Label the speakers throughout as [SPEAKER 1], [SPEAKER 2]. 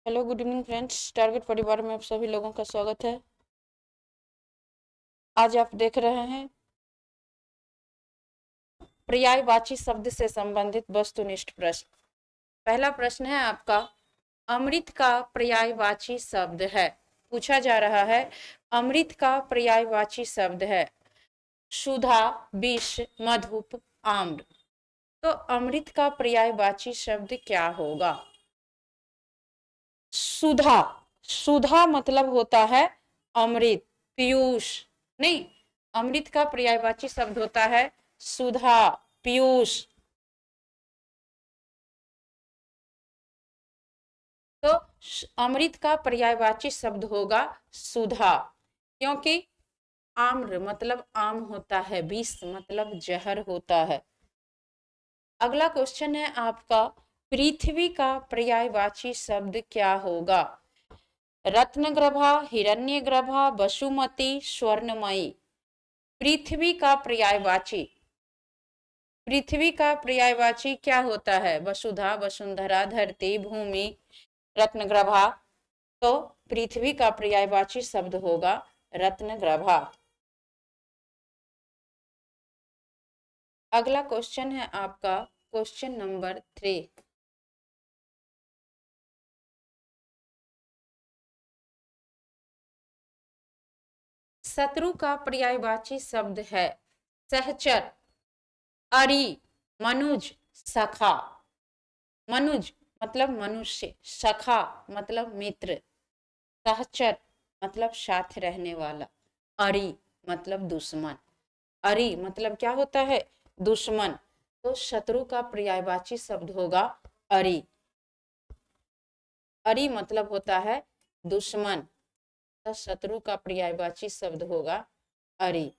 [SPEAKER 1] Hello good evening friends, target परिवार में आप सभी लोगों का स्वागत है। आज आप देख रहे हैं पर्यायवाची शब्द से संबंधित वस्तुनिष्ठ प्रश्न। पहला प्रश्न है आपका, अमृत का पर्यायवाची शब्द है। पूछा जा रहा है अमृत का पर्यायवाची शब्द है सुधा, विष, मधुप, आम्र। तो अमृत का पर्यायवाची शब्द क्या होगा? सुधा। सुधा मतलब होता है अमृत, पीयूष। नहीं, अमृत का पर्यायवाची शब्द होता है सुधा, पीयूष। तो अमृत का पर्यायवाची शब्द होगा सुधा, क्योंकि आम्र मतलब आम होता है, विष मतलब जहर होता है। अगला क्वेश्चन है आपका, पृथ्वी का पर्यायवाची शब्द क्या होगा? रत्नगर्भा, हिरण्यगर्भा, वसुमती, स्वर्णमयी। पृथ्वी का पर्यायवाची, पृथ्वी का पर्यायवाची क्या होता है? वसुधा, वसुंधरा, धरती, भूमि, रत्नगर्भा। तो पृथ्वी का पर्यायवाची शब्द होगा रत्नगर्भा। अगला क्वेश्चन है आपका क्वेश्चन नंबर 3। शत्रु का पर्यायवाची शब्द है सहचर, अरि, मनुज, सखा। मनुज मतलब मनुष्य, सखा मतलब मित्र, सहचर मतलब साथ रहने वाला, अरि मतलब दुश्मन। अरि मतलब क्या होता है? दुश्मन। तो शत्रु का पर्यायवाची शब्द होगा अरि। अरि मतलब होता है दुश्मन, तो शत्रु का पर्यायवाची शब्द होगा अरि।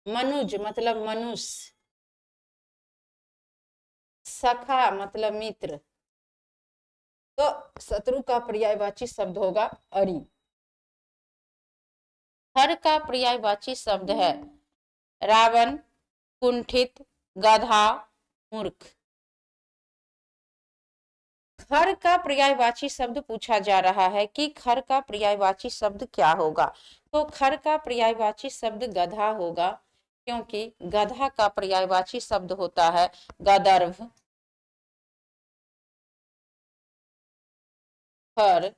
[SPEAKER 1] मनुज मतलब मनुष्य, सखा मतलब मित्र, तो शत्रु का पर्यायवाची शब्द होगा अरि। हर का पर्यायवाची शब्द है रावण, कुंठित, गधा, मूर्ख। खर का पर्यायवाची शब्द पूछा जा रहा है कि खर का पर्यायवाची शब्द क्या होगा? तो खर का पर्यायवाची शब्द गधा होगा, क्योंकि गधा का पर्यायवाची शब्द होता है गदर्भ, खर,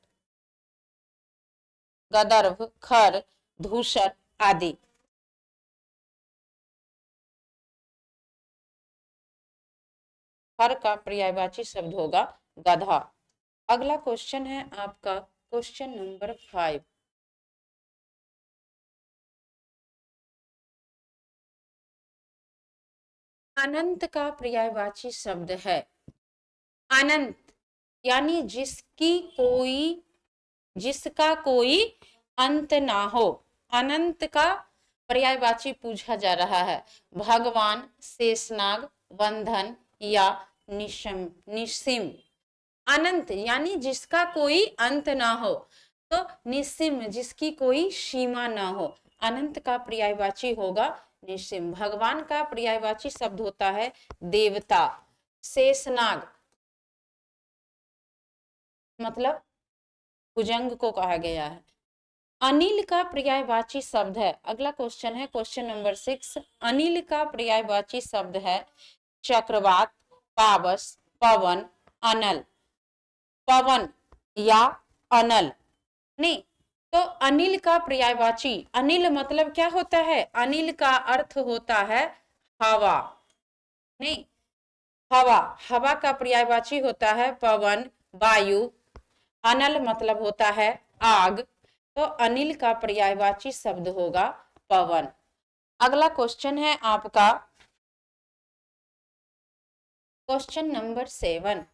[SPEAKER 1] गदर्भ, खर, धूसर आदि। खर का पर्यायवाची शब्द होगा गधा। अगला क्वेश्चन है आपका क्वेश्चन नंबर 5। अनंत का पर्यायवाची शब्द है अनंत, यानी जिसका कोई अंत ना हो। अनंत का पर्यायवाची पूछा जा रहा है भगवान, शेषनाग, बंधन या निसिम। अनंत यानी जिसका कोई अंत ना हो, तो निस्सीम जिसकी कोई सीमा ना हो। अनंत का पर्यायवाची होगा निस्सीम। भगवान का पर्यायवाची शब्द होता है देवता, शेषनाग मतलब भुजंग को कहा गया है। अनिल का पर्यायवाची शब्द है, अगला क्वेश्चन है क्वेश्चन नंबर 6। अनिल का पर्यायवाची शब्द है चक्रवात, पावस, पवन, अनल। पवन या अनल। नहीं, तो अनिल का पर्यायवाची, अनिल मतलब क्या होता है? अनिल का अर्थ होता है हवा। नहीं, हवा, हवा का पर्यायवाची होता है पवन, वायु। अनल मतलब होता है आग, तो अनिल का पर्यायवाची शब्द होगा पवन। अगला क्वेश्चन है आपका क्वेश्चन नंबर 7।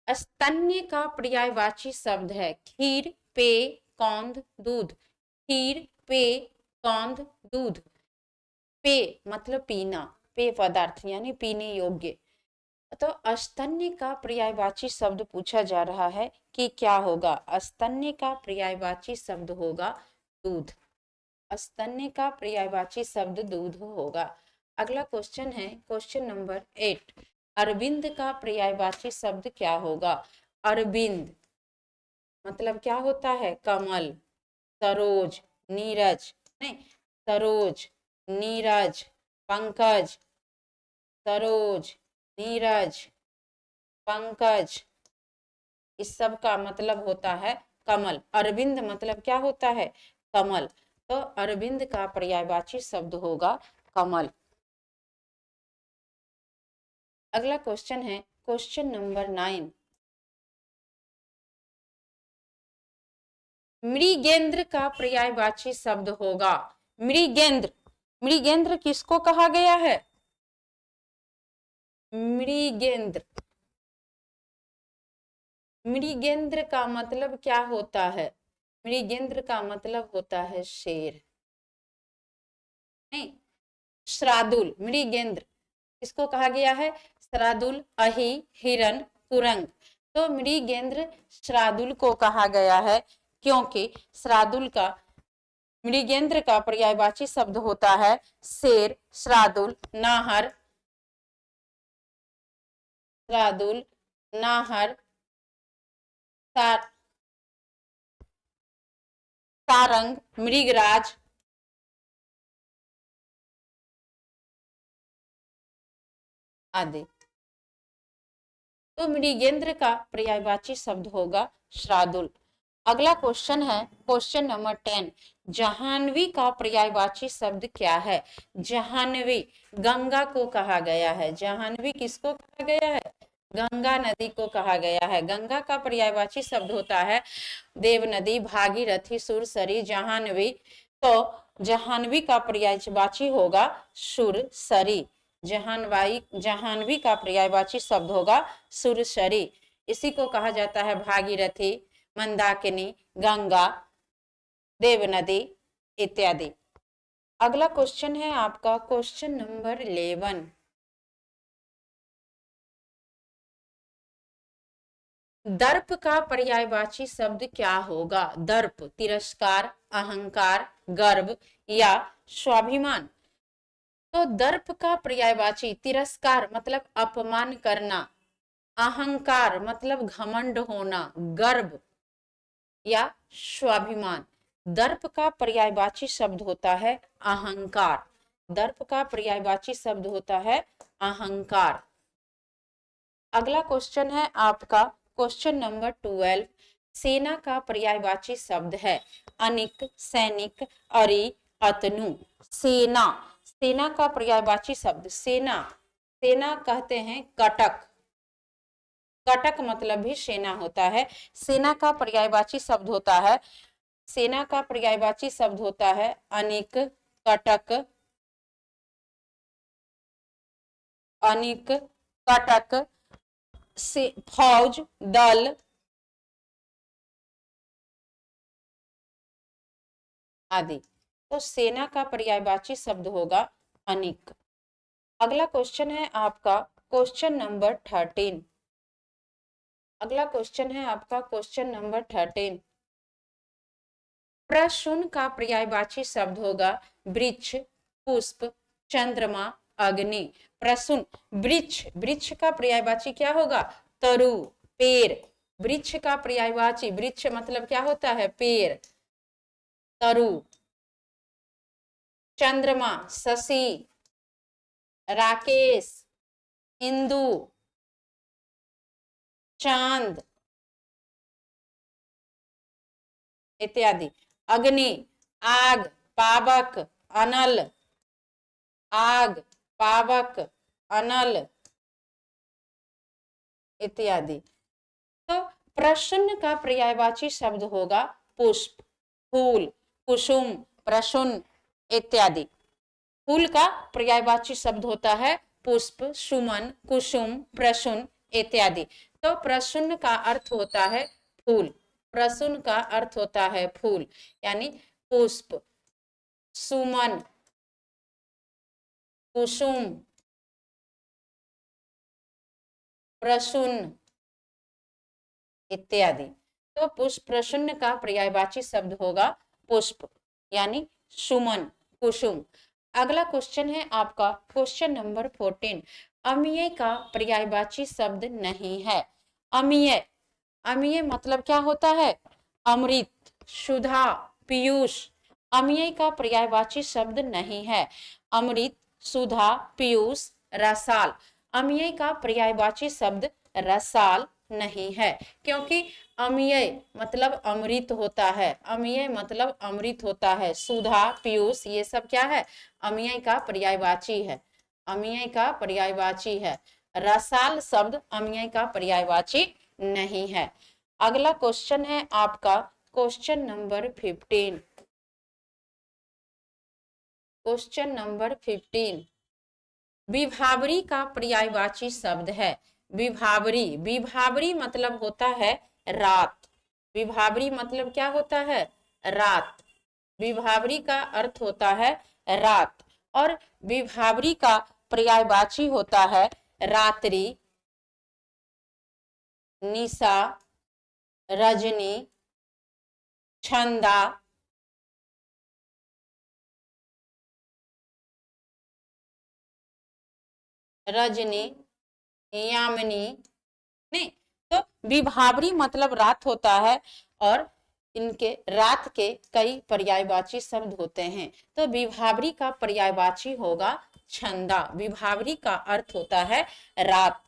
[SPEAKER 1] स्तन्य का पर्यायवाची शब्द है खीर, पेय, कौंध, दूध। खीर, पेय, कौंध, दूध। पेय मतलब पीना, पेय पदार्थ यानी पीने योग्य। तो स्तन्य का पर्यायवाची शब्द पूछा जा रहा है कि क्या होगा? स्तन्य का पर्यायवाची शब्द होगा दूध। स्तन्य का पर्यायवाची शब्द दूध होगा। अगला क्वेश्चन है क्वेश्चन नंबर 8। अरविंद का पर्यायवाची शब्द क्या होगा? अरविंद मतलब क्या होता है? कमल, सरोज, नीरज, नहीं, सरोज, नीरज, पंकज, सरोज, नीरज, पंकज, इस सब का मतलब होता है कमल। अरविंद मतलब क्या होता है? कमल। तो अरविंद का पर्यायवाची शब्द होगा कमल। अगला क्वेश्चन है क्वेश्चन नंबर 9। मृगेंद्र का पर्यायवाची शब्द होगा मृगेंद्र। मृगेंद्र किसको कहा गया है? मृगेंद्र। मृगेंद्र का मतलब क्या होता है? मृगेंद्र का मतलब होता है शेर, नहीं, श्रादुल। मृगेंद्र किसको कहा गया है? श्रादुल, अहि, हिरण, कुरंग। तो मृगेंद्र श्रादुल को कहा गया है क्योंकि श्रादुल का मृगेंद्र का पर्यायवाची शब्द होता है शेर, श्रादुल, नाहर, श्रादुल, नाहर, सारंग, मृगराज आदि। तो मृगेंद्र का पर्यायवाची शब्द होगा श्रादुल। अगला क्वेश्चन है क्वेश्चन नंबर 10। जाह्नवी का पर्यायवाची शब्द क्या है? जाह्नवी गंगा को कहा गया है। जाह्नवी किसको कहा गया है? गंगा नदी को कहा गया है। गंगा का पर्यायवाची शब्द होता है देव नदी, भागीरथी, सुरसरी, जाह्नवी। तो जाह्नवी का पर्यायवाची होगा सुरसरी। जाह्नवी का पर्यायवाची शब्द होगा सुरसरी। इसी को कहा जाता है भागीरथी, मंदाकिनी, गंगा, देव नदी इत्यादि। अगला क्वेश्चन है आपका क्वेश्चन नंबर 11। दर्प का पर्यायवाची शब्द क्या होगा? दर्प तिरस्कार, अहंकार, गर्व या स्वाभिमान। तो दर्प का पर्यायवाची तिरस्कार मतलब अपमान करना, अहंकार मतलब घमंड होना, गर्व या स्वाभिमान। दर्प का पर्यायवाची शब्द होता है अहंकार। दर्प का पर्यायवाची शब्द होता है अहंकार। अगला क्वेश्चन है आपका क्वेश्चन नंबर 12। सेना का पर्यायवाची शब्द है अनिक, सैनिक, अरि, अतनु। सेना, सेना का पर्यायवाची शब्द सेना, सेना कहते हैं कटक। कटक मतलब भी सेना होता है। सेना का पर्यायवाची शब्द होता है, सेना का पर्यायवाची शब्द होता है अनिक, कटक, अनिक, कटक, से फौज, दल आदि। तो सेना का पर्यायवाची शब्द होगा अनिक। अगला क्वेश्चन है आपका क्वेश्चन नंबर 13। अगला क्वेश्चन है आपका क्वेश्चन नंबर 13। प्रसून का पर्यायवाची शब्द होगा वृक्ष, पुष्प, चंद्रमा, अग्नि। प्रसून वृक्ष, वृक्ष का पर्यायवाची क्या होगा? तरु, पेड़। वृक्ष का पर्यायवाची, वृक्ष मतलब क्या होता है? पेड़, तरु। चंद्रमा शशि, राकेश, इंदु, चांद इत्यादि। अग्नि आग, पावक, अनल, आग, पावक, अनल इत्यादि। तो प्रसन्न का पर्यायवाची शब्द होगा पुष्प, फूल, कुसुम, प्रसन्न इत्यादि। फूल का पर्यायवाची शब्द होता है पुष्प, सुमन, कुसुम, प्रसून इत्यादि। तो प्रसून का अर्थ होता है फूल। प्रसून का अर्थ होता है फूल, यानी पुष्प, सुमन, कुसुम, प्रसून इत्यादि। तो पुष्प प्रसून का पर्यायवाची शब्द होगा पुष्प, यानी सुमन, कुसुम। अगला क्वेश्चन है आपका क्वेश्चन नंबर 14। अमीय का पर्यायवाची शब्द नहीं है। अमीय, अमीय मतलब क्या होता है? अमृत, सुधा, पीयूष। अमीय का पर्यायवाची शब्द नहीं है। अमृत, सुधा, पीयूष, रसाल। अमीय का पर्यायवाची शब्द रसाल नहीं है, क्योंकि अमीय मतलब अमृत होता है, अमीय मतलब अमृत होता है। सुधा, पीयूष ये सब क्या है? अमीय का पर्यायवाची है, अमीय का पर्यायवाची है। रसाल शब्द अमीय का पर्यायवाची नहीं है। अगला क्वेश्चन है आपका क्वेश्चन नंबर 15। क्वेश्चन नंबर 15 विभावरी का पर्यायवाची शब्द है। विभावरी, विभावरी मतलब होता है रात। विभावरी मतलब क्या होता है? रात। विभावरी का अर्थ होता है रात, और विभावरी का पर्यायवाची होता है रात्रि, निशा, रजनी, छंदा, रजनी, यामिनी। नहीं, तो विभावरी मतलब रात होता है, और इनके रात के कई पर्यायवाची शब्द होते हैं। तो विभावरी का पर्यायवाची होगा छंदा। विभावरी का अर्थ होता है रात।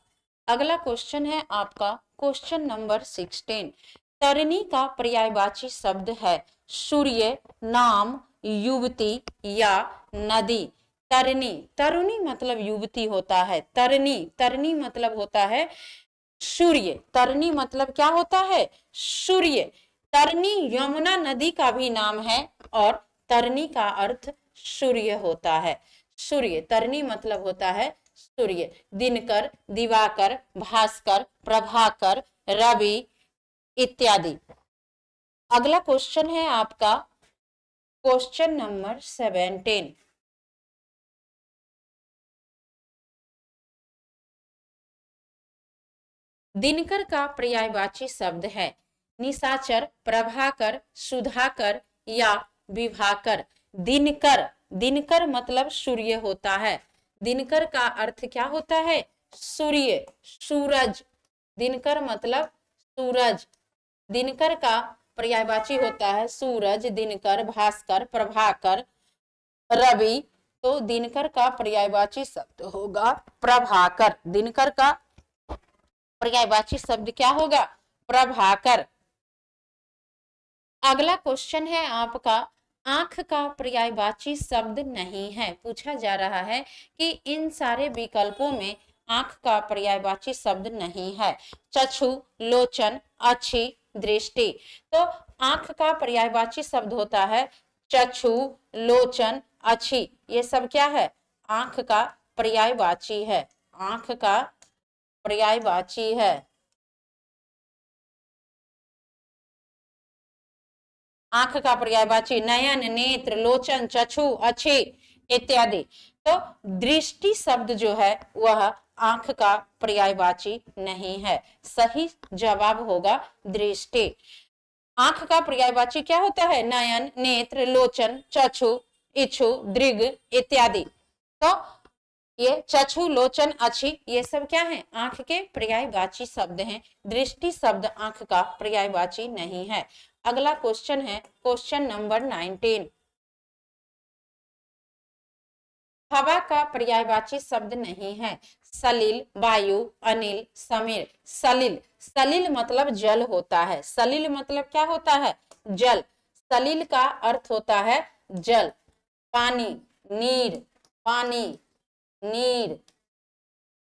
[SPEAKER 1] अगला क्वेश्चन है आपका क्वेश्चन नंबर 16। तरनी का पर्यायवाची शब्द है सूर्य, नाम, युवती या नदी। तरनी, तरुणी मतलब युवती होता है। तरनी, तरनी मतलब होता है सूर्य। तरनी मतलब क्या होता है? सूर्य। तरनी यमुना नदी का भी नाम है, और तरनी का अर्थ सूर्य होता है। सूर्य, तरनी मतलब होता है सूर्य। दिनकर, दिवाकर, भास्कर, प्रभाकर, रवि इत्यादि। अगला क्वेश्चन है आपका क्वेश्चन नंबर 17। दिनकर का पर्यायवाची शब्द है निशाचर, प्रभाकर, सुधाकर या विभाकर। दिनकर, दिनकर मतलब सूर्य होता है। दिनकर का अर्थ क्या होता है? सूर्य, सूरज। दिनकर मतलब सूरज। दिनकर का पर्यायवाची होता है सूरज, दिनकर, भास्कर, प्रभाकर, रवि। तो दिनकर का पर्यायवाची शब्द होगा प्रभाकर। दिनकर का पर्यायवाची शब्द क्या होगा? प्रभाकर। अगला क्वेश्चन है आपका आंख का पर्यायवाची शब्द नहीं है। पूछा जा रहा है कि इन सारे विकल्पों में आंख का पर्यायवाची शब्द नहीं है। चक्षु, लोचन, अच्छी, दृष्टि। तो आंख का पर्यायवाची शब्द होता है चक्षु, लोचन, अच्छी। ये सब क्या है? आंख का पर्यायवाची है। आंख का पर्यायवाची है। आंख का पर्यायवाची नयन, नेत्र, लोचन, चक्षु, अच्छी इत्यादि। तो दृष्टि शब्द जो है वह आंख का पर्यायवाची नहीं है। सही जवाब होगा दृष्टि। आंख का पर्यायवाची क्या होता है? नयन, नेत्र, लोचन, चक्षु, इच्छु, दृग इत्यादि। तो ये चक्षु, लोचन, अच्छी ये सब क्या है? आंख के पर्यायवाची शब्द हैं। दृष्टि शब्द आंख का पर्यायवाची नहीं है। अगला क्वेश्चन है क्वेश्चन नंबर 19। हवा का पर्यायवाची शब्द नहीं है। सलिल, वायु, अनिल, समीर। सलिल, सलिल मतलब जल होता है। सलिल मतलब क्या होता है? जल। सलिल का अर्थ होता है जल, पानी, नीर, पानी, नीर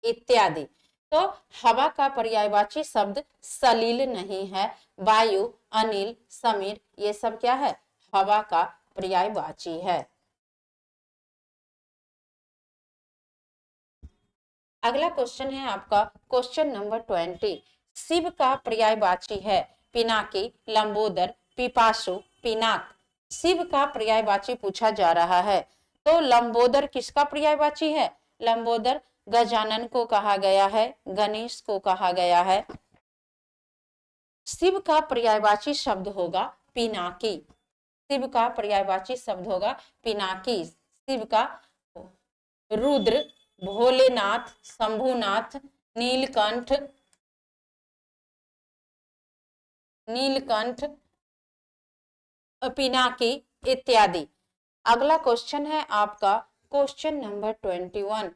[SPEAKER 1] इत्यादि। तो हवा का पर्यायवाची शब्द सलिल नहीं है। वायु, अनिल, समीर ये सब क्या है? हवा का पर्यायवाची है। अगला क्वेश्चन है आपका क्वेश्चन नंबर 20। शिव का पर्यायवाची है पिनाकी, लंबोदर, पिपासु, पिनाक। शिव का पर्यायवाची पूछा जा रहा है। तो लंबोदर किसका पर्यायवाची है? लंबोदर गजानन को कहा गया है, गणेश को कहा गया है। शिव का पर्यायवाची शब्द होगा पिनाकी। शिव का पर्यायवाची शब्द होगा पिनाकी। शिव का रुद्र, भोलेनाथ, शंभुनाथ, नीलकंठ, नीलकंठ, पिनाकी इत्यादि। अगला क्वेश्चन है आपका क्वेश्चन नंबर 21।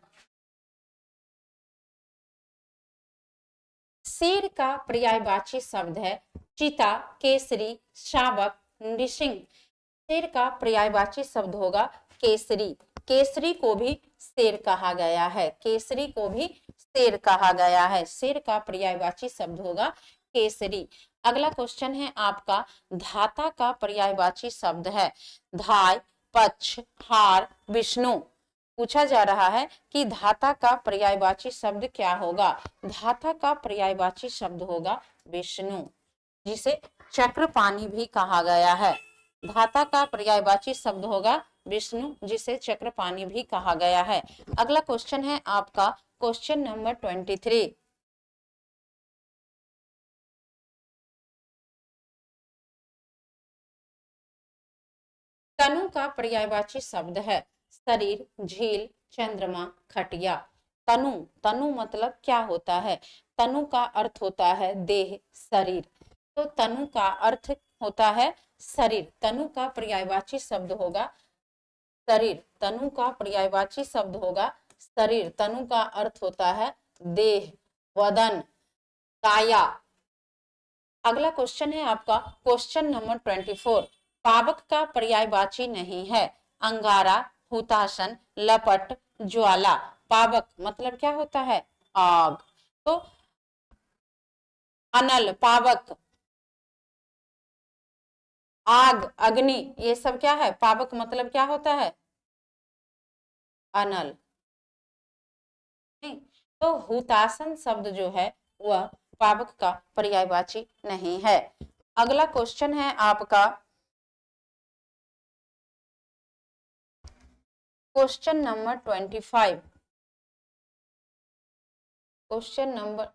[SPEAKER 1] शेर का पर्यायवाची शब्द है चीता, केसरी, शावक, नृसिंह। शेर का पर्यायवाची शब्द होगा केसरी। केसरी को भी शेर कहा गया है, केसरी को भी शेर कहा गया है। शेर का पर्यायवाची शब्द होगा केसरी। अगला क्वेश्चन है आपका धाता का पर्यायवाची शब्द है धाय, पक्ष, हार, विष्णु। पूछा जा रहा है कि धाता का पर्यायवाची शब्द क्या होगा। धाता का पर्यायवाची शब्द होगा विष्णु, जिसे चक्रपाणि भी कहा गया है। धाता का पर्यायवाची शब्द होगा विष्णु, जिसे चक्रपाणि भी कहा गया है। अगला क्वेश्चन है आपका क्वेश्चन नंबर 23। तनु का पर्यायवाची शब्द है शरीर, झील, चंद्रमा, खटिया। तनु, तनु मतलब क्या होता है। तनु का अर्थ होता है देह, शरीर। तो तनु का अर्थ होता है शरीर। तनु का पर्यायवाची शब्द होगा शरीर। तनु का पर्यायवाची शब्द होगा शरीर। तनु का अर्थ होता है देह, वदन, काया। अगला क्वेश्चन है आपका क्वेश्चन नंबर 24। पावक का पर्यायवाची नहीं है अंगारा, हुतासन, लपट, ज्वाला। पावक मतलब क्या होता है आग। तो अनल, पावक, आग, अग्नि, ये सब क्या है। पावक मतलब क्या होता है अनल। नहीं, तो हुतासन शब्द जो है वह पावक का पर्यायवाची नहीं है। अगला क्वेश्चन है आपका क्वेश्चन नंबर 25। क्वेश्चन नंबर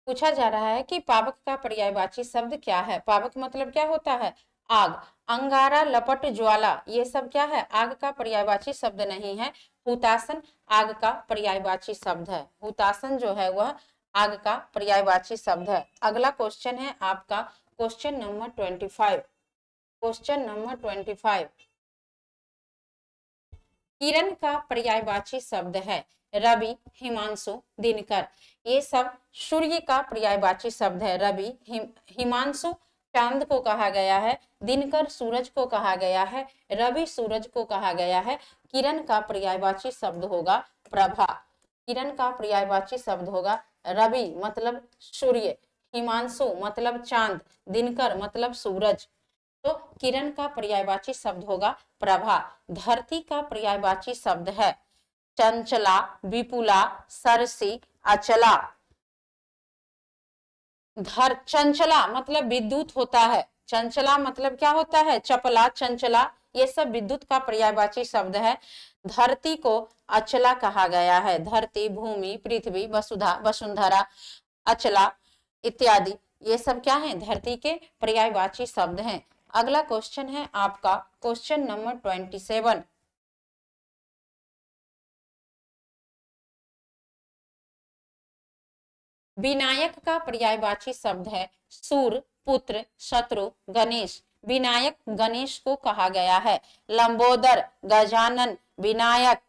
[SPEAKER 1] पूछा जा रहा है कि पावक का पर्यायवाची शब्द क्या है। पावक मतलब क्या होता है आग। अंगारा, लपट, ज्वाला ये सब क्या है आग का पर्यायवाची शब्द नहीं है। हुतासन आग का पर्यायवाची शब्द है। हुतासन जो है वह आग का पर्यायवाची शब्द है। अगला क्वेश्चन है आपका क्वेश्चन नंबर 25। Question number 25। किरण का पर्यायवाची शब्द है रवि, हिमांशु, दिनकर। ये सब सूर्य का पर्यायवाची शब्द है। रवि, हिमांशु चांद को कहा गया है, दिनकर सूरज को कहा गया है, रवि सूरज को कहा गया है। किरण का पर्यायवाची शब्द होगा प्रभा। किरण का पर्यायवाची शब्द होगा रवि मतलब सूर्य, हिमांशु मतलब चांद, दिनकर मतलब सूरज। तो किरण का पर्यायवाची शब्द होगा प्रभा। धरती का पर्यायवाची शब्द है चंचला, विपुला, सरसी, अचला। चंचला मतलब विद्युत होता है। चंचला मतलब क्या होता है चपला, चंचला ये सब विद्युत का पर्यायवाची शब्द है। धरती को अचला कहा गया है। धरती, भूमि, पृथ्वी, वसुधा, वसुंधरा, अचला इत्यादि ये सब क्या है धरती के पर्यायवाची शब्द हैं। अगला क्वेश्चन है आपका क्वेश्चन नंबर 27। विनायक का पर्यायवाची शब्द है सूर, पुत्र, शत्रु, गणेश। विनायक गणेश को कहा गया है। लंबोदर, गजानन, विनायक,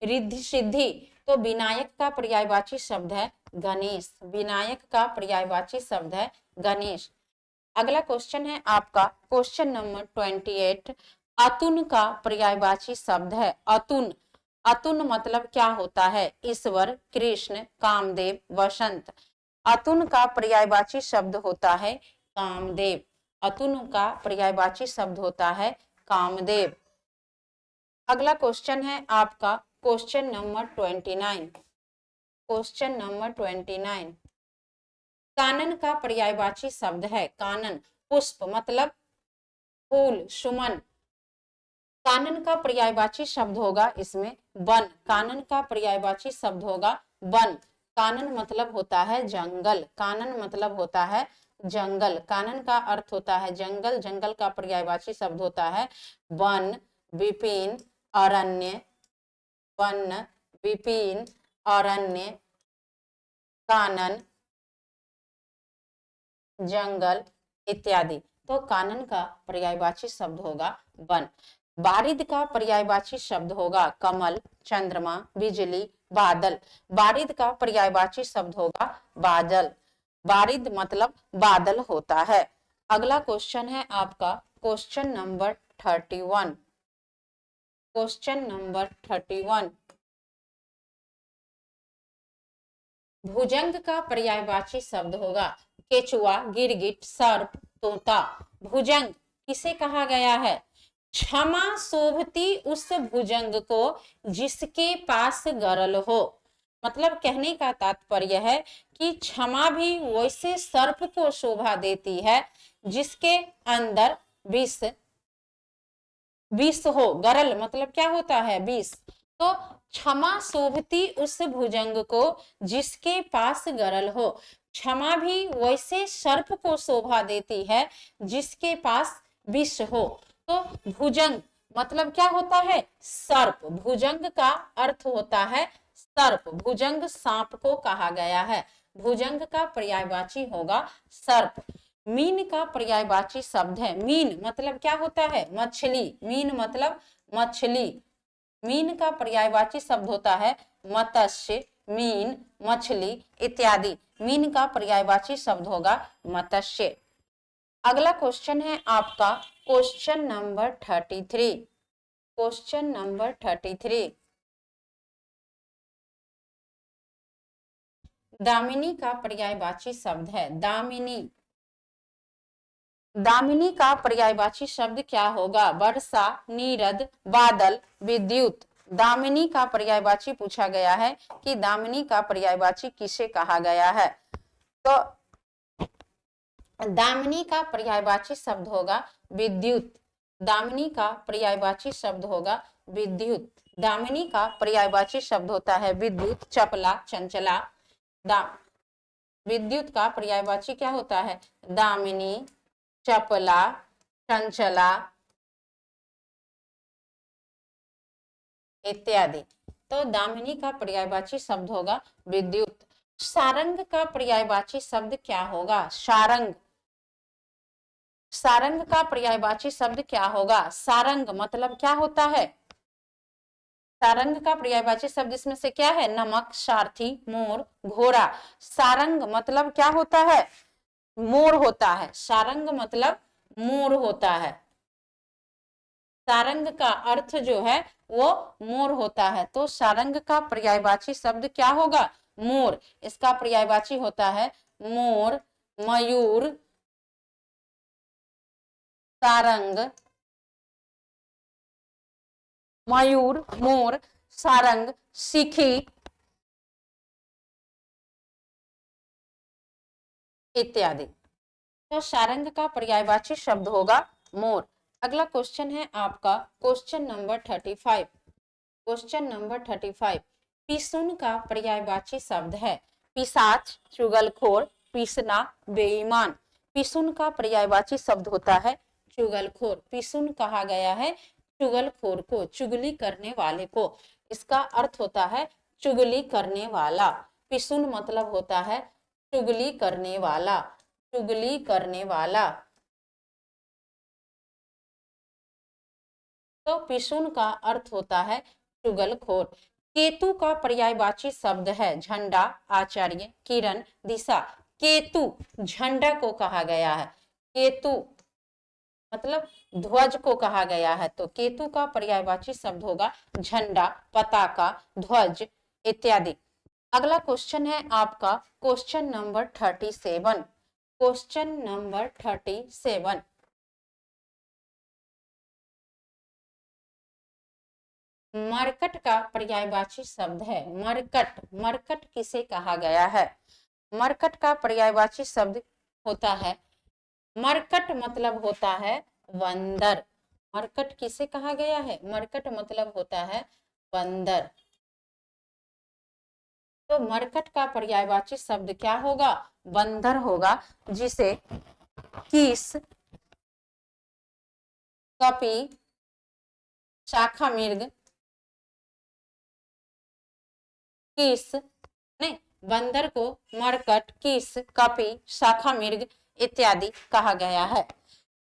[SPEAKER 1] रिद्धि सिद्धि। तो विनायक का पर्यायवाची शब्द है गणेश। विनायक का पर्यायवाची शब्द है गणेश। अगला क्वेश्चन है आपका क्वेश्चन नंबर 28। अतुन का पर्यायवाची शब्द है अतुन। अतुन मतलब क्या होता है ईश्वर, कृष्ण, कामदेव, वसंत। अतुन का पर्यायवाची शब्द होता है कामदेव। अतुन का पर्यायवाची शब्द होता है कामदेव। अगला क्वेश्चन है आपका क्वेश्चन नंबर 29। Question number 29। कानन का पर्यायवाची शब्द है कानन। पुष्प मतलब फूल, सुमन। कानन का पर्यायवाची शब्द होगा इसमें वन। कानन का पर्यायवाची शब्द होगा वन। कानन मतलब होता है जंगल, कानन मतलब होता है जंगल, कानन का अर्थ होता है जंगल, जंगल का पर्यायवाची शब्द होता है वन, विपिन, अरण्य, वन, विपिन, अरण्य, कानन, जंगल इत्यादि। तो कानन का पर्यायवाची शब्द होगा वन। बारिद का पर्यायवाची शब्द होगा कमल, चंद्रमा, बिजली, बादल। बारिद का पर्यायवाची शब्द होगा बादल, बारिद मतलब बादल होता है। अगला क्वेश्चन है आपका क्वेश्चन नंबर 31, क्वेश्चन नंबर 31। भुजंग का पर्यायवाची शब्द होगा केचुआ, गिरगिट, सर्प, तोता। भुजंग किसे कहा गया है? क्षमा शोभती उस भुजंग को जिसके पास गरल हो। मतलब कहने का तात्पर्य है कि क्षमा भी वैसे सर्प को शोभा देती है जिसके अंदर विष, विष हो। गरल मतलब क्या होता है? विष। तो क्षमा शोभती उस भुजंग को जिसके पास गरल हो। क्षमा भी वैसे सर्प को शोभा देती है जिसके पास विष हो। तो भुजंग मतलब क्या होता है? सर्प। भुजंग का अर्थ होता है सर्प। भुजंग सांप को कहा गया है। भुजंग का पर्यायवाची होगा सर्प। मीन का पर्यायवाची शब्द है मीन, मतलब क्या होता है? मछली। मीन मतलब मछली। मीन का पर्यायवाची शब्द होता है मत्स्य, मीन, मछली इत्यादि। मीन का पर्यायवाची शब्द होगा मत्स्य। अगला क्वेश्चन है आपका question number 33, question number 33। Damini का पर्यायवाची शब्द है दामिनी। दामिनी का पर्यायवाची शब्द क्या होगा? वर्षा, नीरद, बादल, विद्युत। दामिनी का पर्यायवाची पूछा गया है कि दामिनी का पर्यायवाची किसे कहा गया है? तो दामिनी का पर्यायवाची शब्द होगा विद्युत। दामिनी का पर्यायवाची शब्द होगा विद्युत। दामिनी का पर्यायवाची शब्द होता है विद्युत, चपला, चंचला। विद्युत का पर्यायवाची क्या होता है? दामिनी, चपला, चंचला इत्यादि। तो दामिनी का पर्यायवाची शब्द होगा विद्युत। सारंग का पर्यायवाची शब्द क्या होगा? सारंग। सारंग का पर्यायवाची शब्द क्या होगा? सारंग मतलब क्या होता है? सारंग का पर्यायवाची शब्द इसमें से क्या है? नमक, सारथी, मोर, घोड़ा। सारंग मतलब क्या होता है? मोर होता है। सारंग मतलब मोर होता है। सारंग का अर्थ जो है वो मोर होता है। तो सारंग का पर्यायवाची शब्द क्या होगा? मोर। इसका पर्यायवाची होता है मोर, मयूर, सारंग, मयूर, मोर, सारंग, सिखी इत्यादि। तो सारंग का पर्यायवाची शब्द होगा मोर। अगला क्वेश्चन है आपका क्वेश्चन नंबर 35, क्वेश्चन नंबर 35। पिसुन का पर्यायवाची शब्द है पिशाच, चुगलखोर, पिसना, बेईमान। पिसुन का पर्यायवाची शब्द होता है चुगलखोर। पिसुन कहा गया है चुगलखोर को, चुगली करने वाले को। इसका अर्थ होता है चुगली करने वाला। पिसुन मतलब होता है चुगली करने वाला, चुगली करने वाला। तो पिसुन का अर्थ होता है चुगलखोर। केतु का पर्यायवाची शब्द है झंडा, आचार्य, किरण, दिशा। केतु झंडा को कहा गया है। केतु मतलब ध्वज को कहा गया है। तो केतु का पर्यायवाची शब्द होगा झंडा, पताका, ध्वज इत्यादि। अगला क्वेश्चन है आपका क्वेश्चन नंबर 37, क्वेश्चन नंबर 37। मरकट का पर्यायवाची शब्द है मरकट। मरकट किसे कहा गया है? मरकट का पर्यायवाची शब्द होता है, मरकट मतलब होता है बंदर। मरकट किसे कहा गया है? मरकट मतलब होता है बंदर। तो मरकट का पर्यायवाची शब्द क्या होगा? बंदर होगा, जिसे कीस, कपि, शाखा मृग, कीस नहीं, बंदर को मरकट, कीस, कपि, शाखा मृग इत्यादि कहा गया है।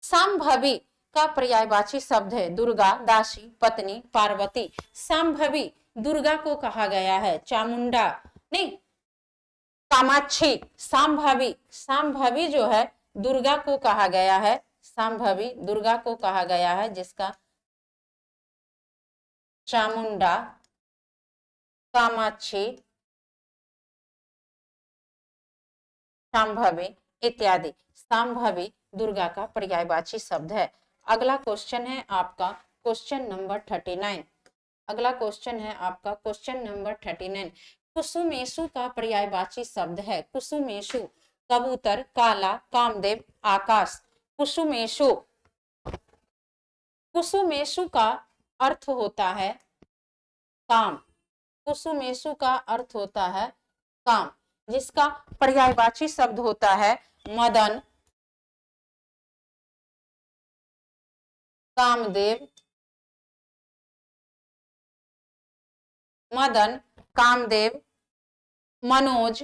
[SPEAKER 1] संभवी का पर्यायवाची शब्द है दुर्गा, दासी, पत्नी, पार्वती। संभवी दुर्गा को कहा गया है, चामुंडा नहीं, कामाक्षी। संभवी, संभवी जो है दुर्गा को कहा गया है, संभवी दुर्गा को कहा गया है, जिसका चामुंडा, कामाक्षी, संभवी इत्यादि। संभवी दुर्गा का पर्यायवाची शब्द है। अगला क्वेश्चन है आपका क्वेश्चन नंबर 39। अगला क्वेश्चन है आपका क्वेश्चन नंबर 39। कुसुमेशु का पर्यायवाची शब्द है। कुसुमेशु कबूतर, काला, कामदेव, आकाश। कुसुमेशु, कुसुमेशु का अर्थ होता है काम। कुसुमेशु का अर्थ होता है काम, जिसका पर्यायवाची शब्द होता है मदन, कामदेव, मदन, कामदेव, मनोज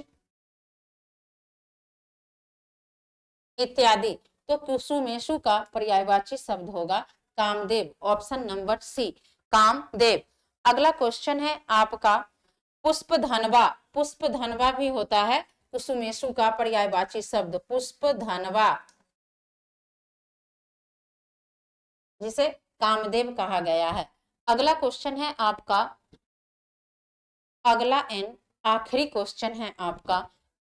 [SPEAKER 1] इत्यादि। तो कुसुमेशु का पर्यायवाची शब्द होगा Kamadev, option number C, Kamadev. अगला क्वेश्चन है आपका पुष्पधनवा। पुष्पधनवा भी होता है कुसुमेशु का पर्यायवाची शब्द, पुष्पधनवा, जिसे कामदेव कहा गया है। अगला क्वेश्चन है आपका, अगला एंड आखिरी क्वेश्चन है आपका,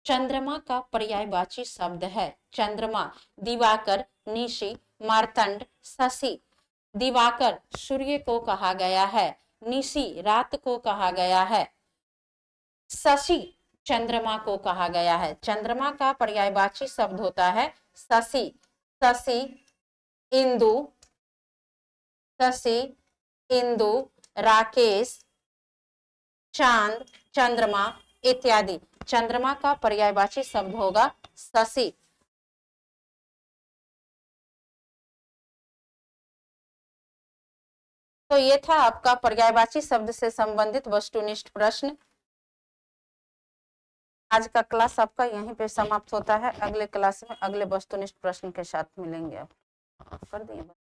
[SPEAKER 1] चंद्रमा का पर्यायवाची शब्द है चंद्रमा। दिवाकर, निशि, मार्तंड, शशि। दिवाकर सूर्य को कहा गया है, निशि रात को कहा गया है, शशि चंद्रमा को कहा गया है। चंद्रमा का पर्यायवाची शब्द होता है शशि। शशि, इंदु, शशि, इंदु, राकेश, चांद, चंद्रमा इत्यादि। चंद्रमा का पर्यायवाची शब्द होगा शशि। तो ये था आपका पर्यायवाची शब्द से संबंधित वस्तुनिष्ठ प्रश्न। आज का क्लास आपका यहीं पे समाप्त होता है। अगले क्लास में अगले वस्तुनिष्ठ प्रश्न के साथ मिलेंगे। आप कर दिए।